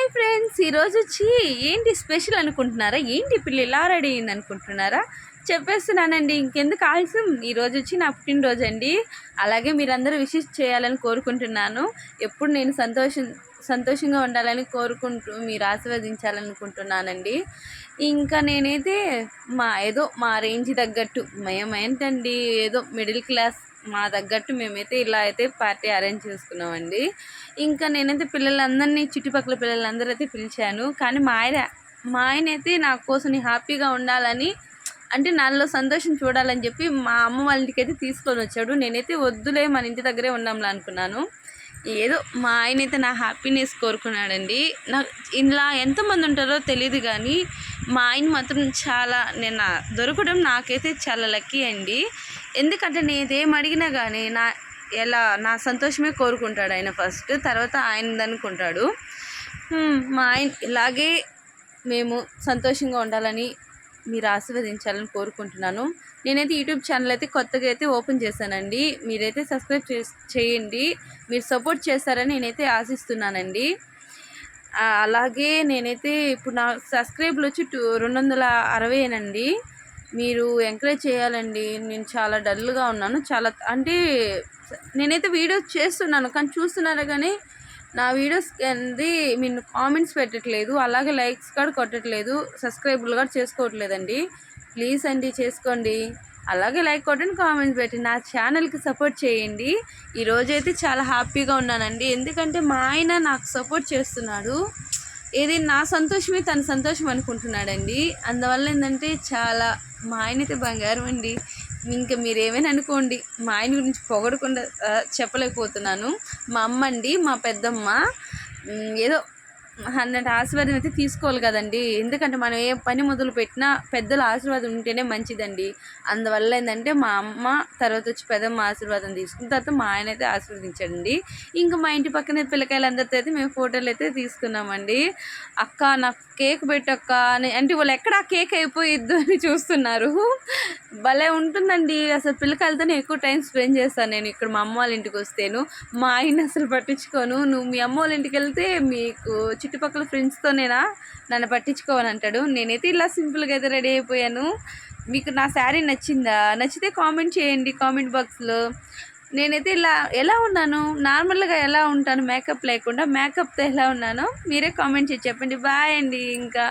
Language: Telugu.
హాయ్ ఫ్రెండ్స్, ఈరోజు వచ్చి ఏంటి స్పెషల్ అనుకుంటున్నారా? ఏంటి పిల్ల ఇలా రెడీ అయింది అనుకుంటున్నారా? చెప్పేస్తున్నానండి, ఇంకెందుకు ఆలస్యం. ఈరోజు వచ్చి నా పుట్టినరోజు అండి. అలాగే మీరందరూ విషెస్ చేయాలని కోరుకుంటున్నాను. ఎప్పుడు నేను సంతోషంగా ఉండాలని కోరుకుంటూ మీరు ఆశీర్వదించాలనుకుంటున్నానండి. ఇంకా నేనైతే ఏదో మా రేంజ్ తగ్గట్టు మేమేంటండి, ఏదో మిడిల్ క్లాస్ మా తగ్గట్టు మేమైతే ఇలా అయితే పార్టీ అరేంజ్ చేసుకున్నామండి. ఇంకా నేనైతే పిల్లలందరినీ, చుట్టుపక్కల పిల్లలందరూ అయితే పిలిచాను. కానీ మా ఆయన అయితే నా కోసం హ్యాపీగా ఉండాలని, అంటే నాలో సంతోషం చూడాలని చెప్పి మా అమ్మ వాళ్ళ ఇంటికి అయితే తీసుకొని వచ్చాడు. నేనైతే వద్దులే, మన ఇంటి దగ్గరే ఉందాంలా అనుకున్నాను. ఏదో మా ఆయన అయితే నా హ్యాపీనెస్ కోరుకున్నాడండి. నాకు ఇలా ఎంతమంది ఉంటారో తెలియదు, కానీ మా ఆయన మాత్రం చాలా దొరకడం నాకైతే చాలా లక్కీ అండి. ఎందుకంటే నేనేం అడిగినా కానీ నా సంతోషమే కోరుకుంటాడు ఆయన ఫస్ట్, తర్వాత ఆయనది అనుకుంటాడు. మా ఆయన ఇలాగే మేము సంతోషంగా ఉండాలని మీరు ఆశీర్వదించాలని కోరుకుంటున్నాను. నేనైతే యూట్యూబ్ ఛానల్ అయితే కొత్తగా అయితే ఓపెన్ చేశానండి. మీరైతే సబ్స్క్రైబ్ చేయండి. మీరు సపోర్ట్ చేస్తారని నేనైతే ఆశిస్తున్నానండి. అలాగే నేనైతే ఇప్పుడు నా సబ్స్క్రైబ్లు వచ్చి 260 మీరు ఎంకరేజ్ చేయాలండి. నేను చాలా డల్గా ఉన్నాను. అంటే నేనైతే వీడియోస్ చేస్తున్నాను, కానీ చూస్తున్నారా కానీ నా వీడియోస్ అనేది మీరు కామెంట్స్ పెట్టట్లేదు, అలాగే లైక్స్ కూడా కొట్టట్లేదు, సబ్స్క్రైబర్లు కూడా చేసుకోవట్లేదండి. ప్లీజ్ అండి, చేసుకోండి. అలాగే లైక్ కొట్టండి, కామెంట్స్ పెట్టి నా ఛానల్కి సపోర్ట్ చేయండి. ఈరోజైతే చాలా హ్యాపీగా ఉన్నానండి, ఎందుకంటే మా ఆయన నాకు సపోర్ట్ చేస్తున్నాడు. ఏది నా సంతోషమే తన సంతోషం అనుకుంటున్నాడండి. అందువల్ల ఏంటంటే చాలా మా ఆయన అయితే బంగారం అండి. ఇంకా మీరేమైనా అనుకోండి, మా ఆయన గురించి పొగడకుండా చెప్పలేకపోతున్నాను. మా అమ్మ అండి, మా పెద్దమ్మ ఏదో అన్నట్టు ఆశీర్వాదం అయితే తీసుకోవాలి కదండి. ఎందుకంటే మనం ఏ పని మొదలు పెట్టినా పెద్దల ఆశీర్వాదం ఉంటేనే మంచిదండి. అందువల్ల ఏంటంటే మా అమ్మ తర్వాత వచ్చి పెద్దమ్మ ఆశీర్వాదం తీసుకున్న తర్వాత మా ఆయన అయితే ఆశీర్వదించండి. ఇంకా మా ఇంటి పక్కనే పిల్లకాయలందరితో అయితే మేము ఫోటోలు అయితే తీసుకున్నామండి. అక్క నాకు కేక్ పెట్టక్క అని అంటే వాళ్ళు ఎక్కడ కేక్ అయిపోయిద్దు అని చూస్తున్నారు. భలే ఉంటుందండి అసలు. పిల్లకాయలతోనే ఎక్కువ టైం స్పెండ్ చేస్తాను నేను ఇక్కడ మా అమ్మ వాళ్ళ ఇంటికి వస్తేను. మా ఆయన అసలు పట్టించుకోను. నువ్వు మీ అమ్మ వాళ్ళ ఇంటికి వెళ్తే మీకు చుట్టుపక్కల ఫ్రెండ్స్తోనేనా నన్ను పట్టించుకోవని అంటాడు. నేనైతే ఇలా సింపుల్గా అయితే రెడీ అయిపోయాను. మీకు నా శారీ నచ్చిందా? నచ్చితే కామెంట్ చేయండి కామెంట్ బాక్స్లో. నేనైతే ఇలా ఎలా ఉన్నాను, నార్మల్గా ఎలా ఉంటాను మేకప్ లేకుండా, మేకప్తో ఎలా ఉన్నానో మీరే కామెంట్ చేసి చెప్పండి. బాయ్ అండి. ఇంకా